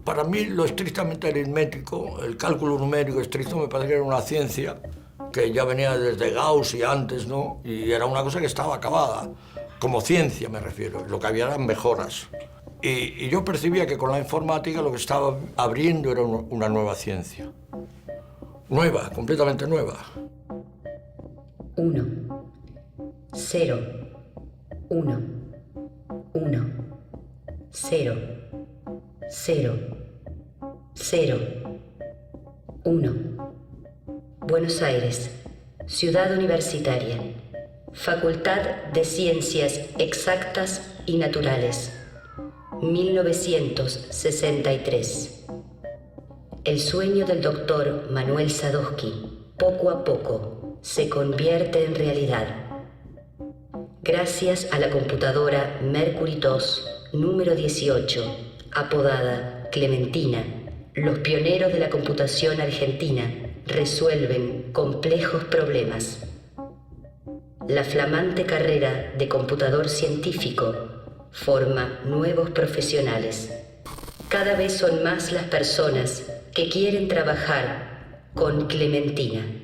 Para mí lo estrictamente aritmético, el cálculo numérico estricto, me parece que era una ciencia que ya venía desde Gauss y antes, ¿no? Y era una cosa que estaba acabada, como ciencia me refiero, lo que había eran mejoras. Y yo percibía que con la informática lo que estaba abriendo era una nueva ciencia. Nueva, completamente nueva. 1, 0, 1, 1, 0, 0, 0, 1. Buenos Aires, Ciudad Universitaria, Facultad de Ciencias Exactas y Naturales, 1963. El sueño del doctor Manuel Sadowski, poco a poco, se convierte en realidad. Gracias a la computadora Mercury 2, número 18, apodada Clementina, los pioneros de la computación argentina resuelven complejos problemas. La flamante carrera de computador científico forma nuevos profesionales. Cada vez son más las personas que quieren trabajar con Clementina.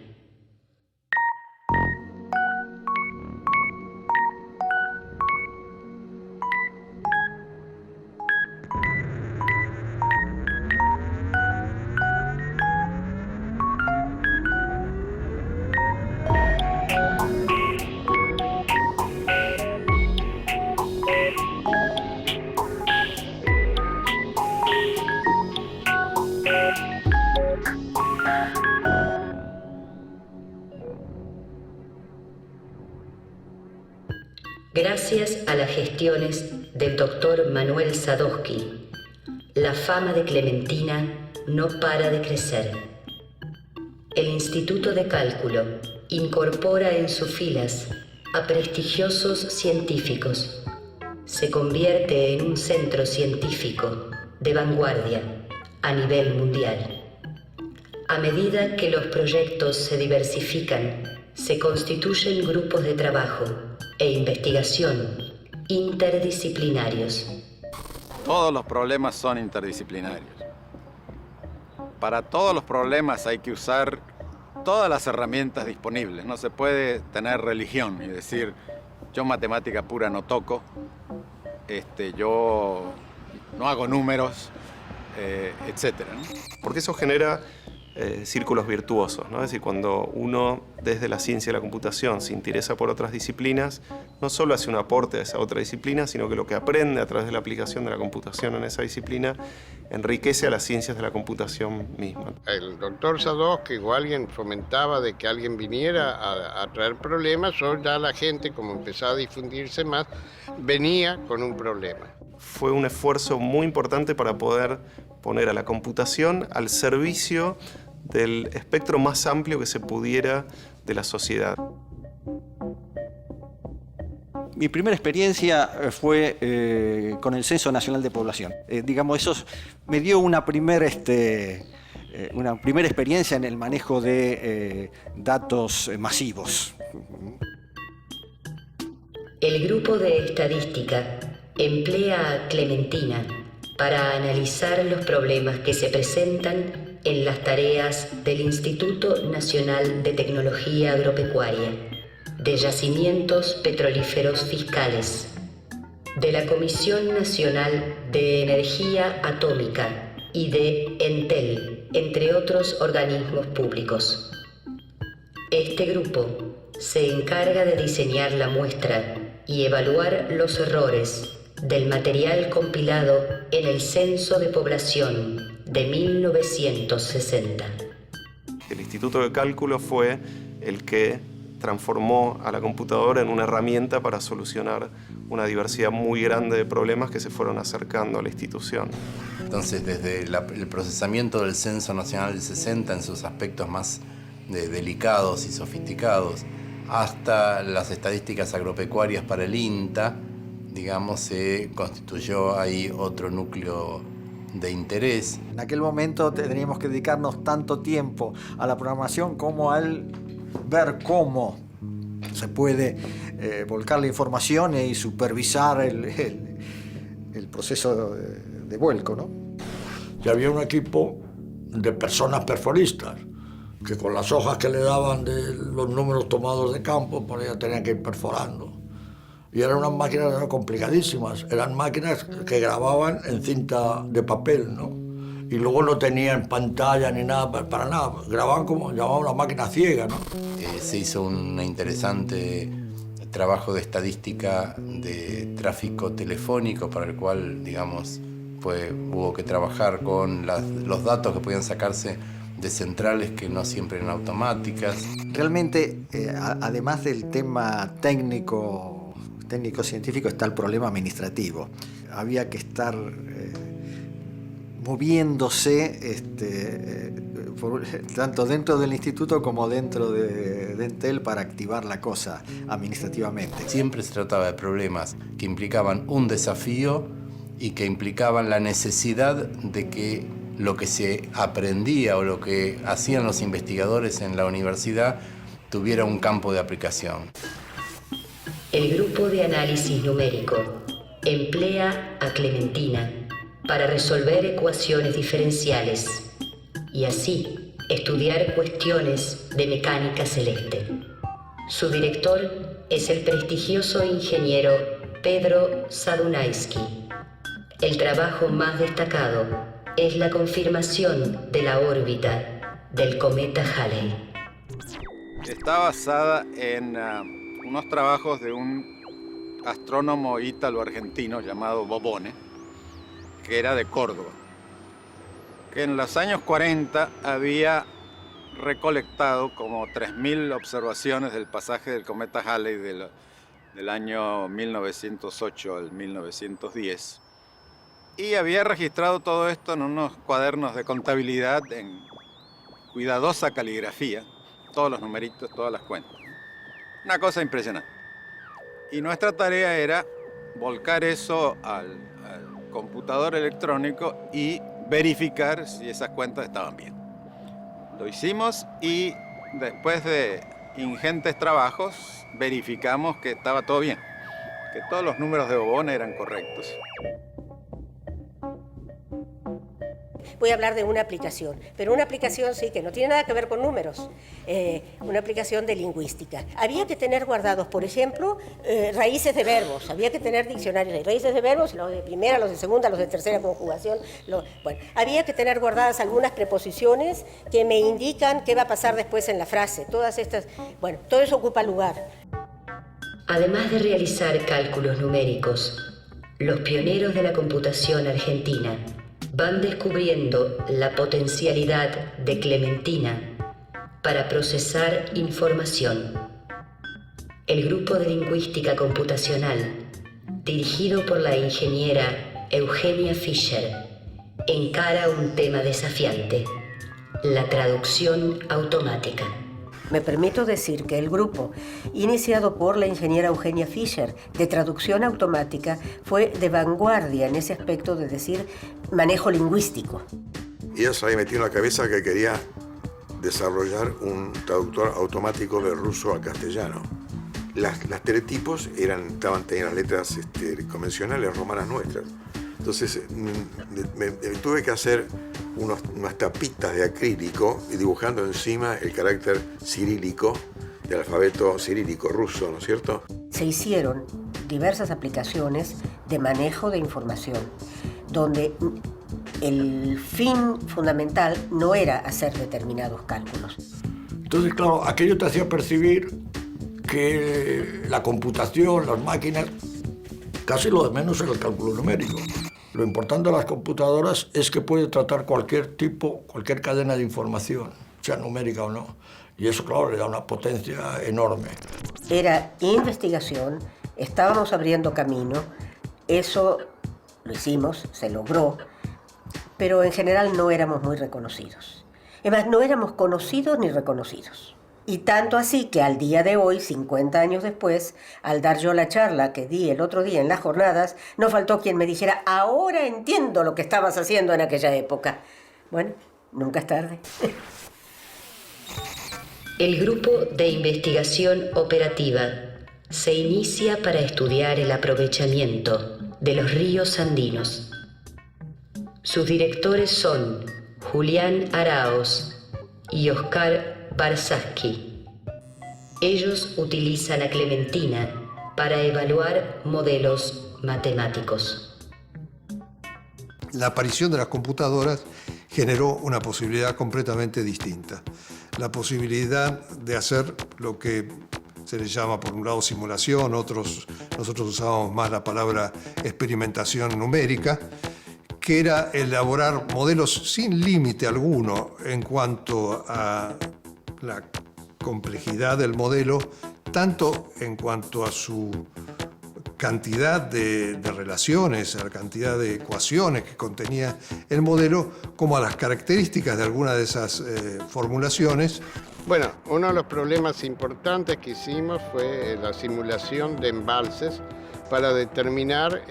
Gracias a las gestiones del doctor Manuel Sadowski, la fama de Clementina no para de crecer. El Instituto de Cálculo incorpora en sus filas a prestigiosos científicos. Se convierte en un centro científico de vanguardia a nivel mundial. A medida que los proyectos se diversifican, se constituyen grupos de trabajo e investigación interdisciplinarios. Todos los problemas son interdisciplinarios. Para todos los problemas hay que usar todas las herramientas disponibles. No se puede tener religión y decir, yo matemática pura no toco, yo no hago números, etcétera, ¿no? Porque eso genera círculos virtuosos, ¿no? Es decir, cuando uno desde la ciencia de la computación se interesa por otras disciplinas, no solo hace un aporte a esa otra disciplina, sino que lo que aprende a través de la aplicación de la computación en esa disciplina enriquece a las ciencias de la computación misma. El doctor Sadowski o alguien fomentaba de que alguien viniera a traer problemas, o ya la gente, como empezaba a difundirse más, venía con un problema. Fue un esfuerzo muy importante para poder poner a la computación al servicio del espectro más amplio que se pudiera de la sociedad. Mi primera experiencia fue con el Censo Nacional de Población. Digamos, eso me dio una primera experiencia en el manejo de datos masivos. El grupo de estadística emplea a Clementina para analizar los problemas que se presentan en las tareas del Instituto Nacional de Tecnología Agropecuaria, de Yacimientos Petrolíferos Fiscales, de la Comisión Nacional de Energía Atómica y de Entel, entre otros organismos públicos. Este grupo se encarga de diseñar la muestra y evaluar los errores del material compilado en el Censo de Población de 1960. El Instituto de Cálculo fue el que transformó a la computadora en una herramienta para solucionar una diversidad muy grande de problemas que se fueron acercando a la institución. Entonces, desde el procesamiento del Censo Nacional del 60 en sus aspectos más delicados y sofisticados, hasta las estadísticas agropecuarias para el INTA, digamos, se constituyó ahí otro núcleo de interés. En aquel momento teníamos que dedicarnos tanto tiempo a la programación como al ver cómo se puede volcar la información y supervisar el proceso de vuelco, ¿no? y había un equipo de personas perforistas, que con las hojas que le daban de los números tomados de campo, pues ya tenían que ir perforando. Y eran unas máquinas complicadísimas, eran máquinas que grababan en cinta de papel, ¿no? Y luego no tenían pantalla ni nada, para nada, grababan como llamaban una máquina ciega, ¿no? Se hizo un interesante trabajo de estadística de tráfico telefónico para el cual, digamos, hubo que trabajar con los datos que podían sacarse de centrales que no siempre eran automáticas. Realmente, además del tema técnico-científico, está el problema administrativo. Había que estar moviéndose tanto dentro del instituto como dentro de Entel para activar la cosa administrativamente. Siempre se trataba de problemas que implicaban un desafío y que implicaban la necesidad de que lo que se aprendía o lo que hacían los investigadores en la universidad tuviera un campo de aplicación. El grupo de análisis numérico emplea a Clementina para resolver ecuaciones diferenciales y así estudiar cuestiones de mecánica celeste. Su director es el prestigioso ingeniero Pedro Sadunaiski. El trabajo más destacado es la confirmación de la órbita del cometa Halley. Está basada en unos trabajos de un astrónomo ítalo-argentino llamado Bobone, que era de Córdoba, que en los años 40 había recolectado como 3.000 observaciones del pasaje del cometa Halley del año 1908 al 1910. Y había registrado todo esto en unos cuadernos de contabilidad en cuidadosa caligrafía, todos los numeritos, todas las cuentas. Una cosa impresionante. Y nuestra tarea era volcar eso al computador electrónico y verificar si esas cuentas estaban bien. Lo hicimos y después de ingentes trabajos verificamos que estaba todo bien, que todos los números de Bobone eran correctos. Voy a hablar de una aplicación, pero una aplicación sí que no tiene nada que ver con números, una aplicación de lingüística. Había que tener guardados, por ejemplo, raíces de verbos, había que tener diccionarios de raíces de verbos, los de primera, los de segunda, los de tercera conjugación. Había que tener guardadas algunas preposiciones que me indican qué va a pasar después en la frase. Todas estas, todo eso ocupa lugar. Además de realizar cálculos numéricos, los pioneros de la computación argentina van descubriendo la potencialidad de Clementina para procesar información. El grupo de lingüística computacional, dirigido por la ingeniera Eugenia Fischer, encara un tema desafiante: la traducción automática. Me permito decir que el grupo, iniciado por la ingeniera Eugenia Fischer, de traducción automática, fue de vanguardia en ese aspecto de decir manejo lingüístico. Ella se había metido en la cabeza que quería desarrollar un traductor automático de ruso al castellano. Las teletipos tenían las letras convencionales romanas nuestras. Entonces tuve que hacer unas tapitas de acrílico y dibujando encima el carácter cirílico del alfabeto cirílico ruso, ¿no es cierto? Se hicieron diversas aplicaciones de manejo de información, donde el fin fundamental no era hacer determinados cálculos. Entonces, claro, aquello te hacía percibir que la computación, las máquinas, casi lo de menos era el cálculo numérico. Lo importante de las computadoras es que puede tratar cualquier cadena de información, sea numérica o no. Y eso, claro, le da una potencia enorme. Era investigación, estábamos abriendo camino, eso lo hicimos, se logró, pero en general no éramos muy reconocidos. Además, no éramos conocidos ni reconocidos. Y tanto así que al día de hoy, 50 años después, al dar yo la charla que di el otro día en las jornadas, no faltó quien me dijera: ahora entiendo lo que estabas haciendo en aquella época. Bueno, nunca es tarde. El grupo de investigación operativa se inicia para estudiar el aprovechamiento de los ríos andinos. Sus directores son Julián Araoz y Oscar Barsaski. Ellos utilizan a Clementina para evaluar modelos matemáticos. La aparición de las computadoras generó una posibilidad completamente distinta. La posibilidad de hacer lo que se le llama, por un lado, simulación, nosotros usábamos más la palabra experimentación numérica, que era elaborar modelos sin límite alguno en cuanto a la complejidad del modelo, tanto en cuanto a su cantidad de relaciones, a la cantidad de ecuaciones que contenía el modelo, como a las características de alguna de esas formulaciones. Bueno, uno de los problemas importantes que hicimos fue la simulación de embalses para determinar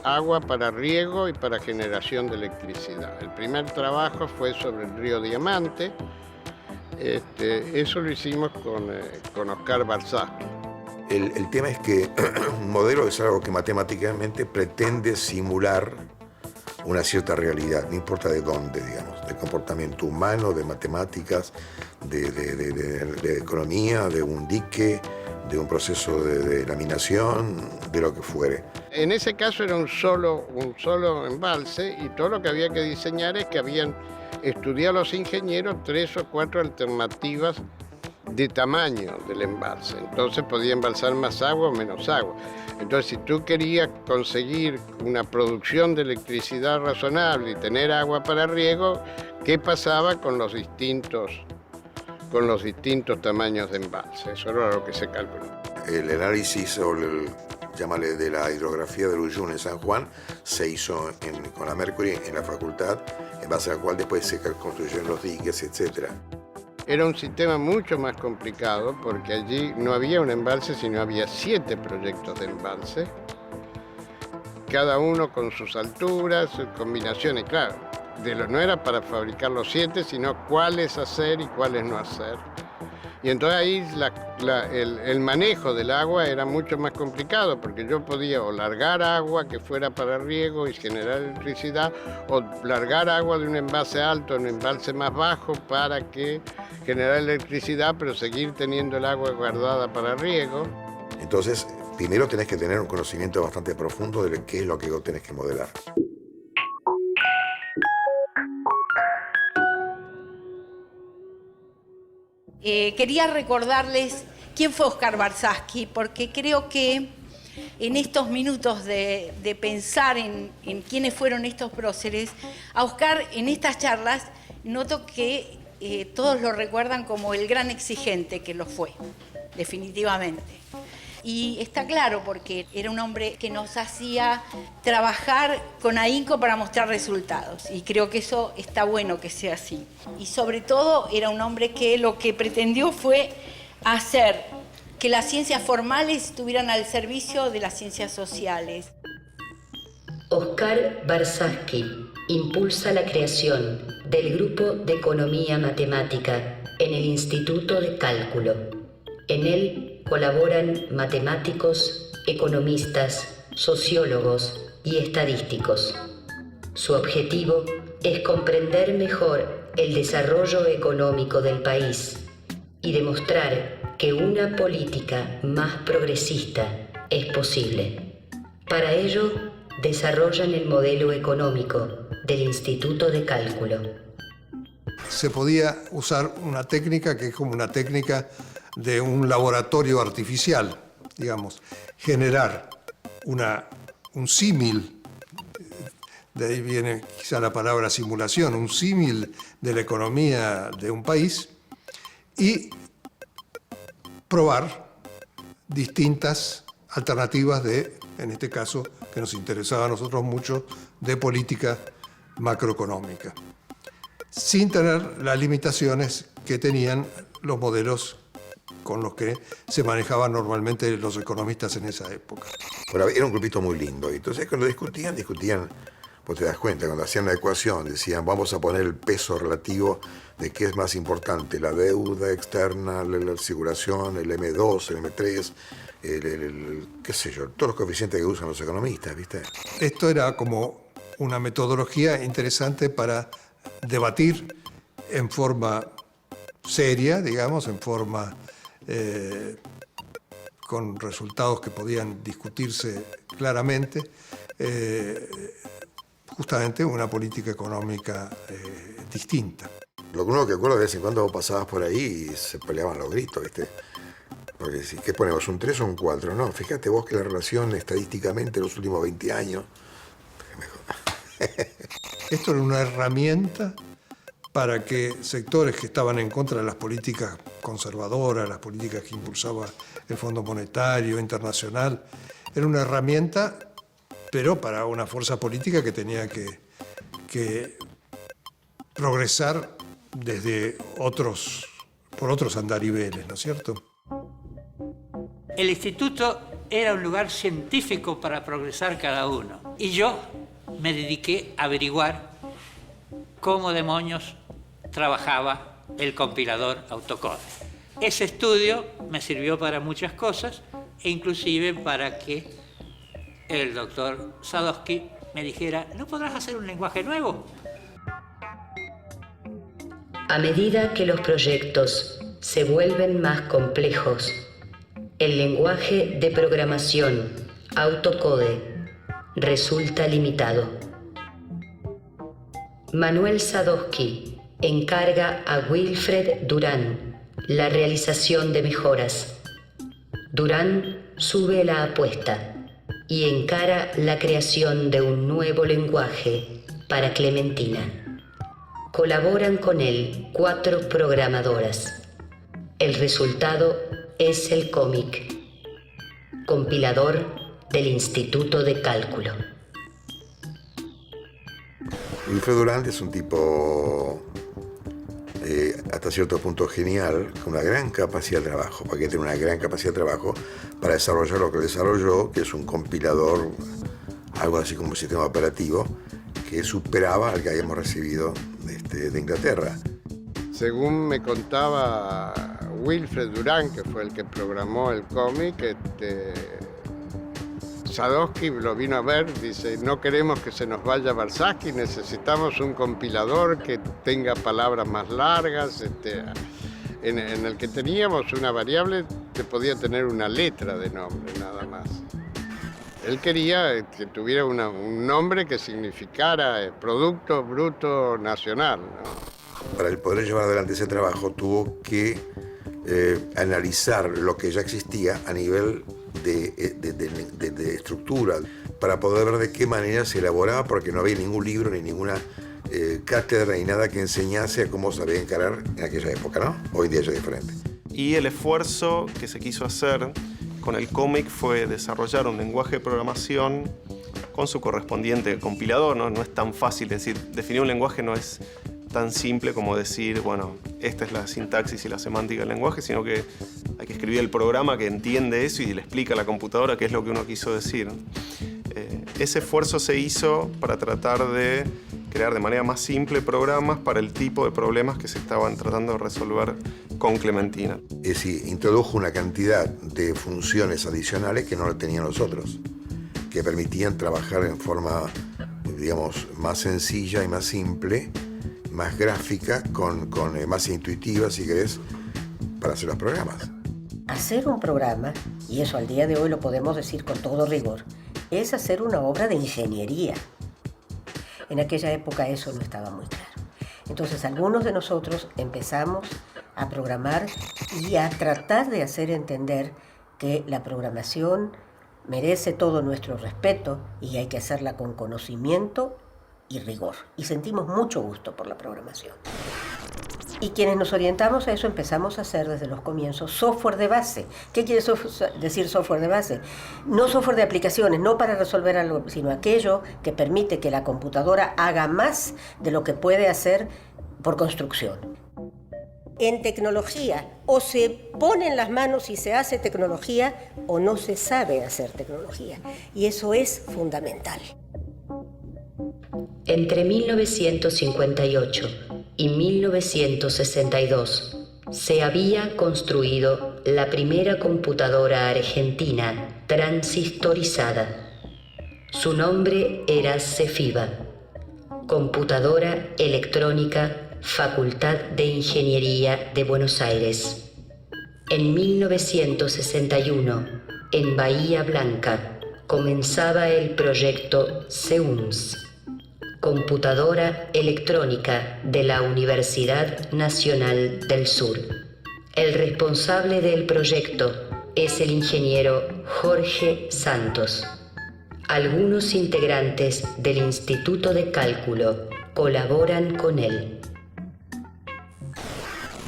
agua para riego y para generación de electricidad. El primer trabajo fue sobre el río Diamante. Eso lo hicimos con Oscar Barsaski. El tema es que un modelo es algo que matemáticamente pretende simular una cierta realidad, no importa de dónde, digamos, de comportamiento humano, de matemáticas, de economía, de un dique, de un proceso de laminación, de lo que fuere. En ese caso era un solo embalse, y todo lo que había que diseñar es que habían estudiado los ingenieros 3 o 4 alternativas de tamaño del embalse. Entonces podía embalsar más agua o menos agua. Entonces, si tú querías conseguir una producción de electricidad razonable y tener agua para riego, ¿qué pasaba con los distintos tamaños de embalse? Eso era lo que se calculó. El análisis llámale de la hidrografía del Uyuni en San Juan se hizo con la Mercury en la facultad, en base a la cual después se construyeron los diques, etc. Era un sistema mucho más complicado porque allí no había un embalse, sino había 7 proyectos de embalse, cada uno con sus alturas, sus combinaciones, claro. No era para fabricar los 7, sino cuáles hacer y cuáles no hacer. Y entonces ahí el manejo del agua era mucho más complicado, porque yo podía o largar agua que fuera para riego y generar electricidad, o largar agua de un embalse alto a un embalse más bajo para que generar electricidad, pero seguir teniendo el agua guardada para riego. Entonces, primero tenés que tener un conocimiento bastante profundo de qué es lo que vos tenés que modelar. Quería recordarles quién fue Oscar Barsaski, porque creo que en estos minutos de pensar en quiénes fueron estos próceres, a Oscar en estas charlas noto que todos lo recuerdan como el gran exigente que lo fue, definitivamente. Y está claro, porque era un hombre que nos hacía trabajar con ahínco para mostrar resultados. Y creo que eso está bueno que sea así. Y sobre todo era un hombre que lo que pretendió fue hacer que las ciencias formales estuvieran al servicio de las ciencias sociales. Oscar Barsaski impulsa la creación del Grupo de Economía Matemática en el Instituto de Cálculo. En él colaboran matemáticos, economistas, sociólogos y estadísticos. Su objetivo es comprender mejor el desarrollo económico del país y demostrar que una política más progresista es posible. Para ello, desarrollan el modelo económico del Instituto de Cálculo. Se podía usar una técnica que es como una técnica de un laboratorio artificial, digamos, generar un símil, de ahí viene quizá la palabra simulación, un símil de la economía de un país y probar distintas alternativas en este caso, que nos interesaba a nosotros mucho, de política macroeconómica, sin tener las limitaciones que tenían los modelos con los que se manejaban normalmente los economistas en esa época. Bueno, era un grupito muy lindo. Entonces, cuando discutían, pues te das cuenta, cuando hacían la ecuación, decían, vamos a poner el peso relativo de qué es más importante, la deuda externa, la circulación, el M2, el M3, qué sé yo, todos los coeficientes que usan los economistas, ¿viste? Esto era como una metodología interesante para debatir en forma seria, digamos, en forma con resultados que podían discutirse claramente, justamente una política económica distinta. Lo único que acuerdo, de vez en cuando vos pasabas por ahí y se peleaban los gritos, ¿viste? Porque si, ¿qué ponemos? ¿Un 3 o un 4? No, fíjate vos que la relación estadísticamente en los últimos 20 años... Esto era una herramienta para que sectores que estaban en contra de las políticas conservadoras, las políticas que impulsaba el Fondo Monetario Internacional, era una herramienta, pero para una fuerza política que tenía que progresar desde por otros andariveles, ¿no es cierto? El instituto era un lugar científico para progresar cada uno. Y yo me dediqué a averiguar cómo demonios trabajaba el compilador AutoCode. Ese estudio me sirvió para muchas cosas, e inclusive para que el doctor Sadowski me dijera, ¿no podrás hacer un lenguaje nuevo? A medida que los proyectos se vuelven más complejos, el lenguaje de programación AutoCode resulta limitado. Manuel Sadowski encarga a Wilfred Durán la realización de mejoras. Durán sube la apuesta y encara la creación de un nuevo lenguaje para Clementina. Colaboran con él 4 programadoras. El resultado es el cómic, compilador del Instituto de Cálculo. Wilfred Durán es un tipo hasta cierto punto genial, con una gran capacidad de trabajo, porque tiene una gran capacidad de trabajo para desarrollar lo que desarrolló, que es un compilador, algo así como un sistema operativo, que superaba al que habíamos recibido de Inglaterra. Según me contaba Wilfred Durán, que fue el que programó el cómic, Sadowski lo vino a ver, dice, no queremos que se nos vaya Barsaski, necesitamos un compilador que tenga palabras más largas, en el que teníamos una variable que podía tener una letra de nombre, nada más. Él quería que tuviera un nombre que significara Producto Bruto Nacional, ¿no? Para el poder llevar adelante ese trabajo tuvo que analizar lo que ya existía a nivel de estructura, para poder ver de qué manera se elaboraba, porque no había ningún libro ni ninguna cátedra ni nada que enseñase a cómo se había encarar en aquella época, ¿no? Hoy día ya es diferente. Y el esfuerzo que se quiso hacer con el cómic fue desarrollar un lenguaje de programación con su correspondiente compilador, ¿no? No es tan fácil, es decir, definir un lenguaje no es tan simple como decir, bueno, esta es la sintaxis y la semántica del lenguaje, sino que hay que escribir el programa que entiende eso y le explica a la computadora qué es lo que uno quiso decir. Ese esfuerzo se hizo para tratar de crear de manera más simple programas para el tipo de problemas que se estaban tratando de resolver con Clementina. Es decir, introdujo una cantidad de funciones adicionales que no lo tenían los otros, que permitían trabajar en forma, digamos, más sencilla y más simple, más gráfica, más intuitiva, si querés, para hacer los programas. Hacer un programa, y eso al día de hoy lo podemos decir con todo rigor, es hacer una obra de ingeniería. En aquella época eso no estaba muy claro. Entonces algunos de nosotros empezamos a programar y a tratar de hacer entender que la programación merece todo nuestro respeto y hay que hacerla con conocimiento y rigor. Y sentimos mucho gusto por la programación. Y quienes nos orientamos a eso empezamos a hacer desde los comienzos software de base. ¿Qué quiere decir software de base? No software de aplicaciones, no para resolver algo, sino aquello que permite que la computadora haga más de lo que puede hacer por construcción. En tecnología, o se ponen las manos y se hace tecnología, o no se sabe hacer tecnología. Y eso es fundamental. Entre 1958 y 1962 se había construido la primera computadora argentina transistorizada. Su nombre era Cefiba Computadora Electrónica, Facultad de Ingeniería de Buenos Aires. En 1961, en Bahía Blanca, comenzaba el proyecto CEUNS, Computadora Electrónica de la Universidad Nacional del Sur. El responsable del proyecto es el ingeniero Jorge Santos. Algunos integrantes del Instituto de Cálculo colaboran con él.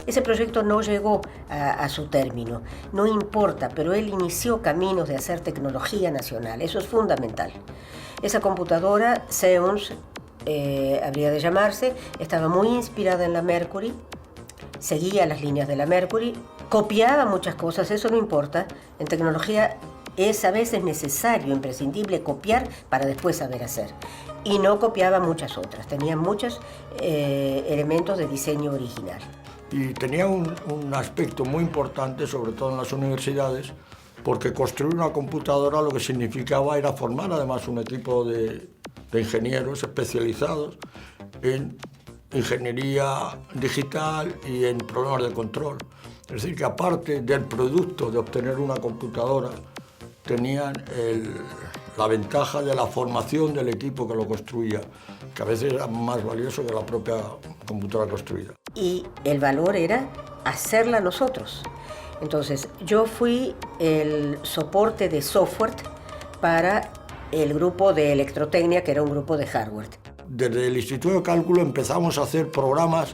Ese proyecto no llegó a su término, no importa, pero él inició caminos de hacer tecnología nacional, eso es fundamental. Esa computadora, CEUNS, habría de llamarse, estaba muy inspirada en la Mercury, seguía las líneas de la Mercury, copiaba muchas cosas, eso no importa. En tecnología es a veces necesario, imprescindible copiar para después saber hacer. Y no copiaba muchas otras, tenía muchos elementos de diseño original. Y tenía un aspecto muy importante, sobre todo en las universidades, porque construir una computadora lo que significaba era formar además un equipo de ingenieros especializados en ingeniería digital y en problemas de control. Es decir, que aparte del producto de obtener una computadora, tenían la ventaja de la formación del equipo que lo construía, que a veces era más valioso que la propia computadora construida. Y el valor era hacerla nosotros. Entonces, yo fui el soporte de software para el grupo de electrotecnia, que era un grupo de hardware. Desde el Instituto de Cálculo empezamos a hacer programas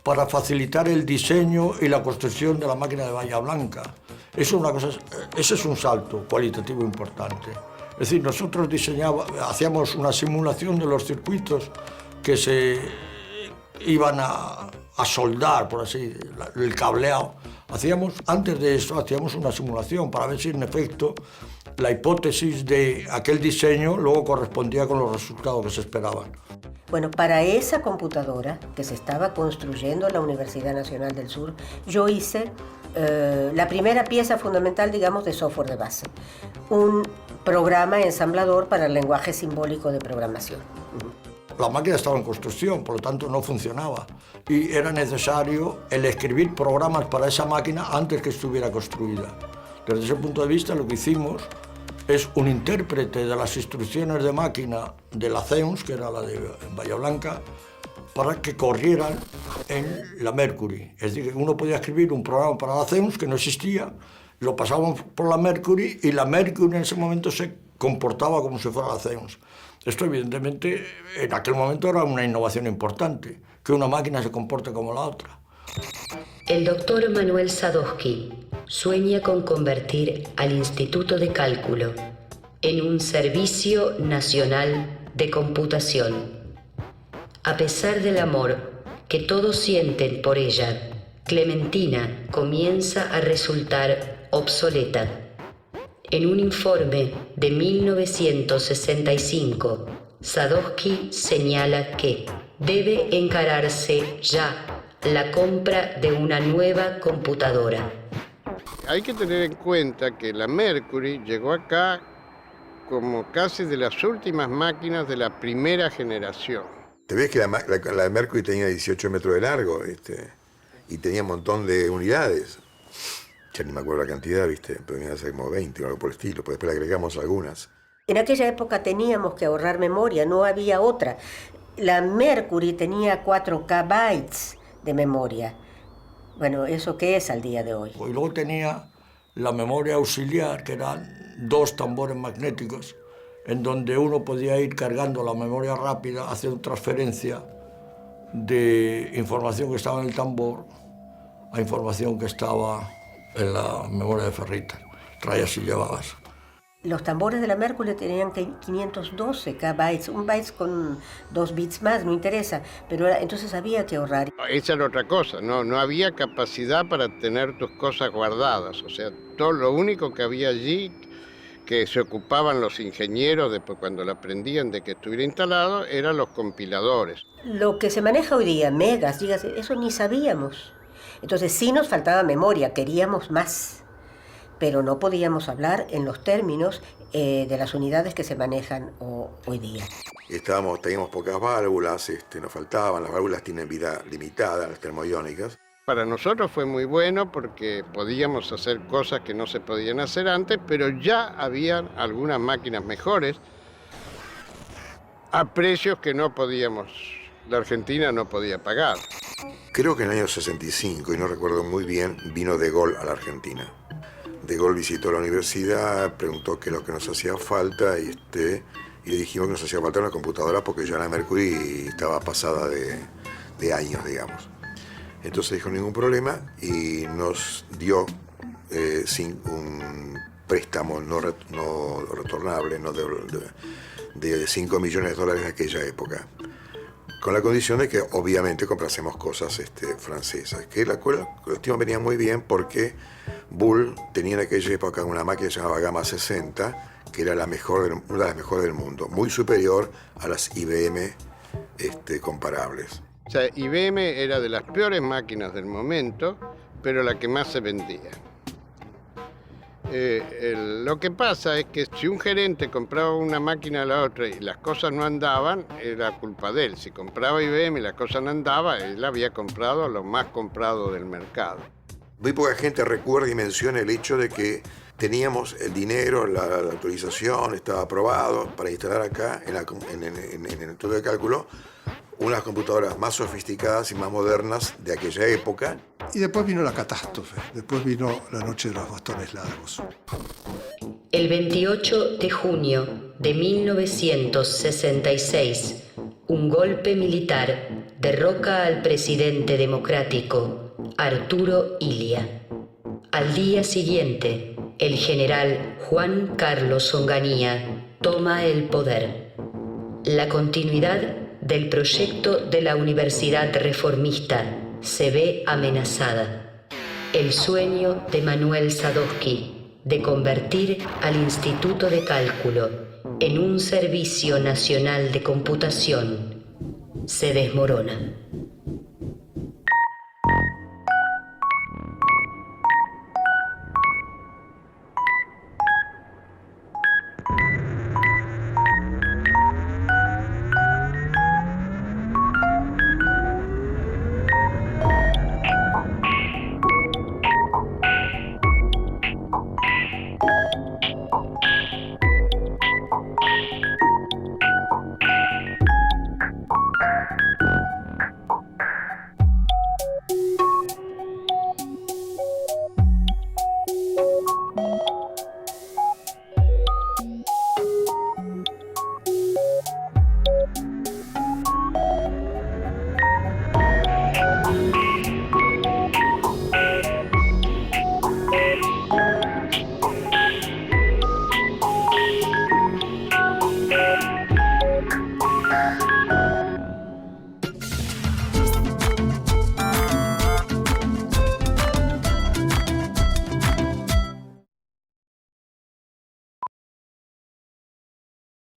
para facilitar el diseño y la construcción de la máquina de Bahía Blanca. Ese es un salto cualitativo importante. Es decir, nosotros hacíamos una simulación de los circuitos que se iban a soldar, por así, el cableado. Antes de eso, hacíamos una simulación para ver si en efecto la hipótesis de aquel diseño luego correspondía con los resultados que se esperaban. Bueno, para esa computadora que se estaba construyendo en la Universidad Nacional del Sur, yo hice la primera pieza fundamental, digamos, de software de base. Un programa ensamblador para el lenguaje simbólico de programación. La máquina estaba en construcción, por lo tanto no funcionaba. Y era necesario el escribir programas para esa máquina antes que estuviera construida. Desde ese punto de vista, lo que hicimos es un intérprete de las instrucciones de máquina de la CEUNS, que era la de Bahía Blanca, para que corrieran en la Mercury. Es decir, que uno podía escribir un programa para la CEUNS que no existía, lo pasábamos por la Mercury y la Mercury en ese momento se comportaba como si fuera la CEUNS. Esto evidentemente en aquel momento era una innovación importante, que una máquina se comporte como la otra. El doctor Manuel Sadowski sueña con convertir al Instituto de Cálculo en un servicio nacional de computación. A pesar del amor que todos sienten por ella, Clementina comienza a resultar obsoleta. En un informe de 1965, Sadowski señala que debe encararse ya la compra de una nueva computadora. Hay que tener en cuenta que la Mercury llegó acá como casi de las últimas máquinas de la primera generación. Te ves que la Mercury tenía 18 metros de largo y tenía un montón de unidades. Ya ni me acuerdo la cantidad, pero venía a ser como 20 o algo por el estilo, pues después le agregamos algunas. En aquella época teníamos que ahorrar memoria, no había otra. La Mercury tenía 4 KB de memoria. Bueno, ¿eso qué es al día de hoy? Y luego tenía la memoria auxiliar, que eran 2 tambores magnéticos, en donde uno podía ir cargando la memoria rápida, haciendo transferencia de información que estaba en el tambor a información que estaba en la memoria de ferritas. Traías y llevabas. Los tambores de la Mercury tenían 512 KB, un byte con 2 bits más, no interesa, pero entonces había que ahorrar. Esa era otra cosa, no había capacidad para tener tus cosas guardadas, o sea, todo lo único que había allí que se ocupaban los ingenieros después cuando lo aprendían de que estuviera instalado eran los compiladores. Lo que se maneja hoy día, megas, gigas, eso ni sabíamos. Entonces sí nos faltaba memoria, queríamos más, pero no podíamos hablar en los términos de las unidades que se manejan hoy día. teníamos pocas válvulas, nos faltaban, las válvulas tienen vida limitada, las termoiónicas. Para nosotros fue muy bueno porque podíamos hacer cosas que no se podían hacer antes, pero ya habían algunas máquinas mejores a precios que no podíamos, la Argentina no podía pagar. Creo que en el año 65, y no recuerdo muy bien, vino De Gaulle a la Argentina. De Gaulle visitó la universidad, preguntó qué es lo que nos hacía falta y le dijimos que nos hacía falta una computadora porque ya la Mercury estaba pasada de años, digamos. Entonces dijo ningún problema y nos dio un préstamo no retornable, de $5 millones de aquella época, con la condición de que obviamente comprásemos cosas francesas, que la cuestión venía muy bien porque Bull tenía en aquella época una máquina llamada Gamma 60, que era una de las mejores del mundo, muy superior a las IBM comparables. O sea, IBM era de las peores máquinas del momento, pero la que más se vendía. Lo que pasa es que si un gerente compraba una máquina a la otra y las cosas no andaban, era culpa de él. Si compraba IBM y las cosas no andaban, él había comprado lo más comprado del mercado. Muy poca gente recuerda y menciona el hecho de que teníamos el dinero, la autorización, estaba aprobado para instalar acá, en el estudio de cálculo, unas computadoras más sofisticadas y más modernas de aquella época. Y después vino la catástrofe, después vino la noche de los bastones largos. El 28 de junio de 1966, un golpe militar derroca al presidente democrático Arturo Illia. Al día siguiente, el general Juan Carlos Onganía toma el poder. La continuidad del proyecto de la Universidad Reformista se ve amenazada. El sueño de Manuel Sadowski de convertir al Instituto de Cálculo en un servicio nacional de computación se desmorona.